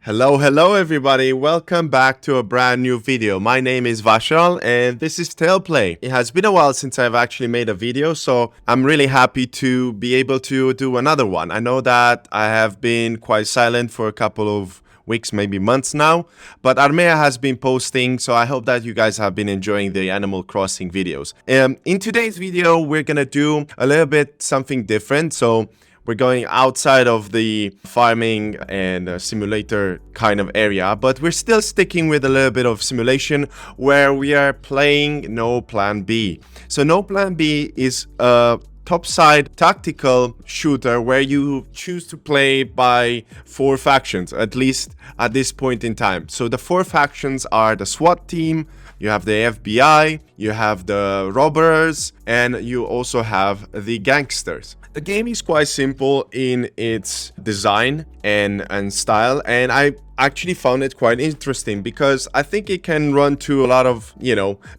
Hello everybody, welcome back to a brand new video. My name is Vashal and this is Taleplay. It has been a while since I've actually made a video, so I'm really happy to be able to do another one. I know that I have been quite silent for a couple of weeks, maybe months now, but Armea has been posting, so I hope that you guys have been enjoying the Animal Crossing videos. In today's video, we're gonna do a little bit something different, so we're going outside of the farming and simulator kind of area, but we're still sticking with a little bit of simulation where we are playing No Plan B. So No Plan B is a topside tactical shooter where you choose to play by 4 factions, at least at this point in time. So the 4 factions are the SWAT team, you have the FBI, you have the robbers, and you also have the gangsters. The game is quite simple in its design and style, and I actually found it quite interesting because I think it can run to a lot of,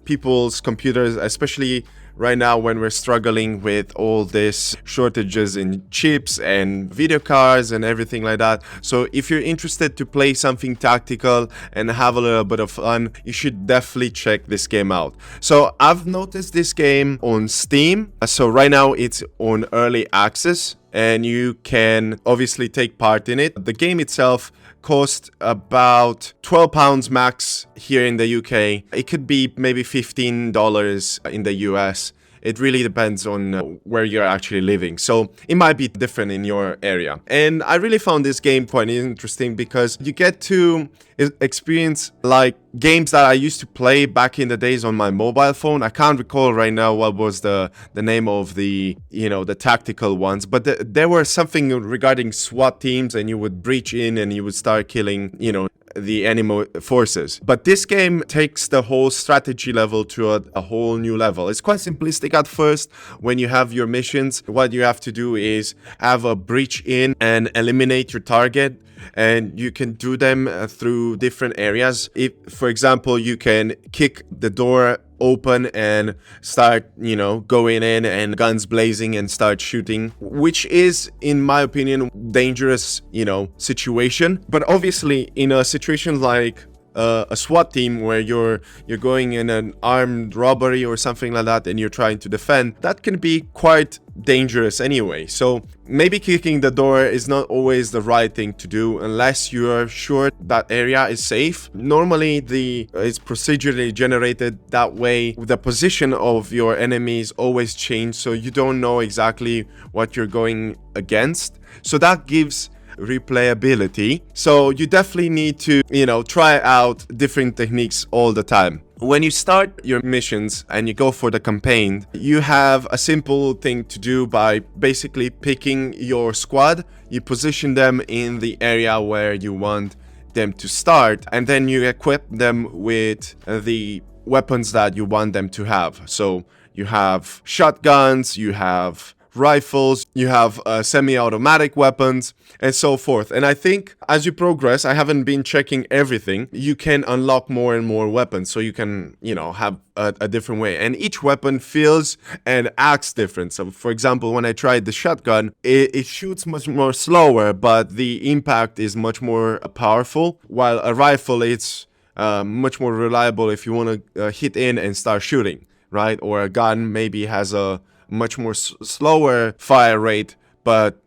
people's computers, especially right now when we're struggling with all this shortages in chips and video cards and everything like that. So if you're interested to play something tactical and have a little bit of fun, you should definitely check this game out. So I've noticed this game on Steam. So right now it's on early access and you can obviously take part in it. The game itself cost about £12 max here in the UK. It could be maybe $15 in the US. It really depends on where you're actually living. So it might be different in your area. And I really found this game quite interesting because you get to experience like games that I used to play back in the days on my mobile phone. I can't recall right now what was the name of the tactical ones, but there were something regarding SWAT teams and you would breach in and you would start killing, the enemy forces. But this game takes the whole strategy level to a whole new level. It's quite simplistic at first. When you have your missions, what you have to do is have a breach in and eliminate your target, and you can do them through different areas. If, for example, you can kick the door open and start, going in and guns blazing and start shooting, which is, in my opinion, dangerous, situation. But obviously, in a situation like a SWAT team where you're going in an armed robbery or something like that and you're trying to defend, that can be quite dangerous anyway. So maybe kicking the door is not always the right thing to do unless you're sure that area is safe. Normally it's procedurally generated that way. The position of your enemies always change, so you don't know exactly what you're going against. So that gives replayability. So you definitely need to, try out different techniques all the time. When you start your missions and you go for the campaign, you have a simple thing to do by basically picking your squad. You position them in the area where you want them to start, and then you equip them with the weapons that you want them to have. So you have shotguns, you have rifles, you have semi-automatic weapons, and so forth. And I think as you progress, I haven't been checking everything, you can unlock more and more weapons, so you can, have a different way. And each weapon feels and acts different. So for example, when I tried the shotgun, it shoots much more slower, but the impact is much more powerful, while a rifle, it's much more reliable if you want to hit in and start shooting, right? Or a gun maybe has a much more slower fire rate, but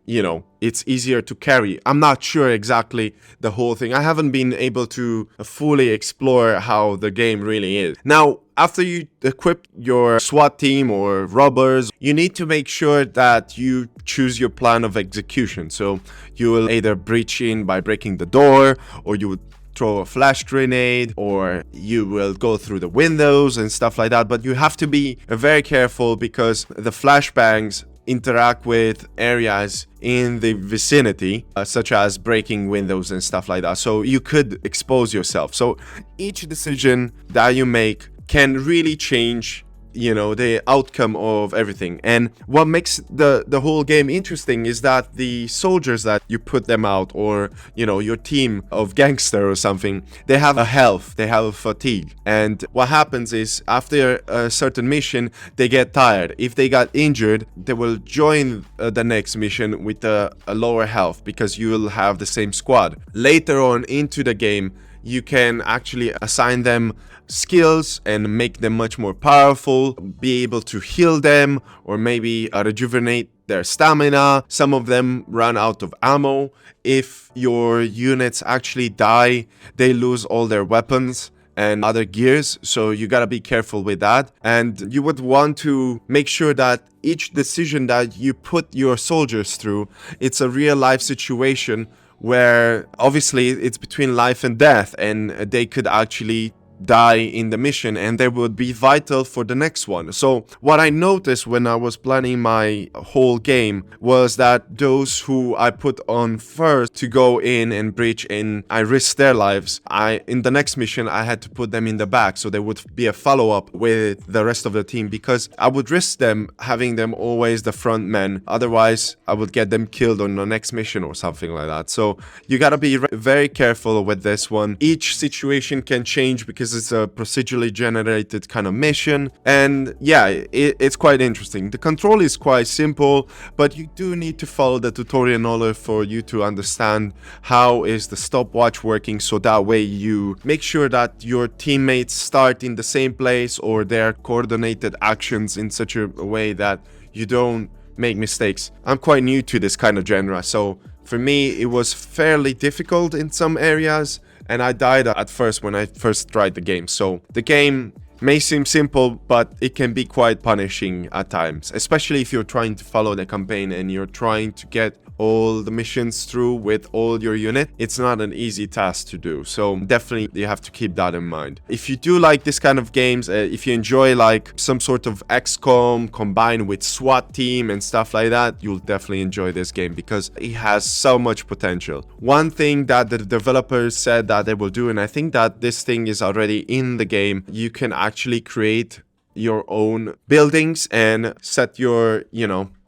it's easier to carry. I'm not sure exactly the whole thing. I haven't been able to fully explore how the game really is. Now, after you equip your SWAT team or robbers, you need to make sure that you choose your plan of execution. So you will either breach in by breaking the door, or you would throw a flash grenade, or you will go through the windows and stuff like that. But you have to be very careful because the flashbangs interact with areas in the vicinity, such as breaking windows and stuff like that. So you could expose yourself. So each decision that you make can really change the outcome of everything. And what makes the whole game interesting is that the soldiers that you put them out, or your team of gangster or something, they have a health, they have a fatigue. And what happens is, after a certain mission, they get tired. If they got injured, they will join the next mission with a lower health, because you will have the same squad. Later on into the game, you can actually assign them skills and make them much more powerful, be able to heal them, or maybe rejuvenate their stamina. Some of them run out of ammo. If your units actually die, they lose all their weapons and other gears, so you gotta be careful with that. And you would want to make sure that each decision that you put your soldiers through, it's a real life situation where obviously it's between life and death, and they could actually die in the mission, and they would be vital for the next one. So what I noticed when I was planning my whole game was that those who I put on first to go in and breach in, I risked their lives. In the next mission, I had to put them in the back, so there would be a follow-up with the rest of the team, because I would risk them having them always the front men. Otherwise, I would get them killed on the next mission or something like that. So you gotta be very careful with this one. Each situation can change because it's a procedurally generated kind of mission, and yeah, it's quite interesting. The control is quite simple, but you do need to follow the tutorial in order for you to understand how is the stopwatch working, so that way you make sure that your teammates start in the same place, or their coordinated actions in such a way that you don't make mistakes. I'm quite new to this kind of genre, so for me it was fairly difficult in some areas, and I died at first when I first tried the game. So the game may seem simple, but it can be quite punishing at times, especially if you're trying to follow the campaign and you're trying to get all the missions through with all your unit. It's not an easy task to do, so definitely you have to keep that in mind. If you do like this kind of games, if you enjoy like some sort of XCOM combined with SWAT team and stuff like that, you'll definitely enjoy this game because it has so much potential. One thing that the developers said that they will do, and I think that this thing is already in the game, you can actually create your own buildings and set your,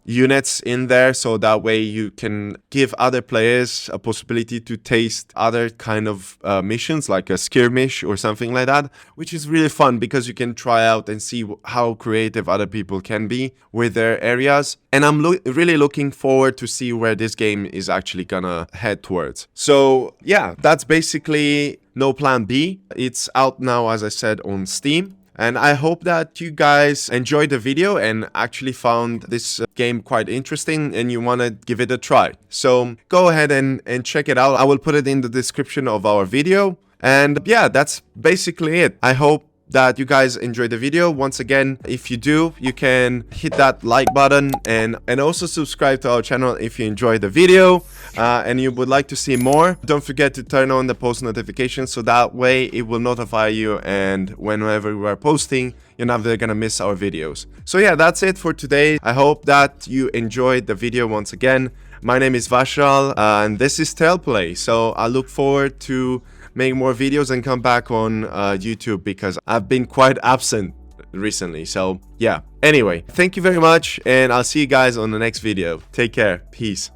units in there, so that way you can give other players a possibility to taste other kind of missions, like a skirmish or something like that, which is really fun because you can try out and see how creative other people can be with their areas. And I'm really looking forward to see where this game is actually gonna head towards. So yeah, that's basically No Plan B. It's out now, as I said, on Steam. And I hope that you guys enjoyed the video and actually found this game quite interesting and you want to give it a try. So go ahead and check it out. I will put it in the description of our video. And yeah, that's basically it. I hope that you guys enjoyed the video. Once again, if you do, you can hit that like button and also subscribe to our channel if you enjoyed the video and you would like to see more. Don't forget to turn on the post notifications, so that way it will notify you, and whenever we are posting, you're never gonna miss our videos. So yeah, that's it for today. I hope that you enjoyed the video once again. My name is Vashal and this is Taleplay. So I look forward to make more videos and come back on YouTube because I've been quite absent recently. So yeah, anyway, thank you very much and I'll see you guys on the next video. Take care. Peace.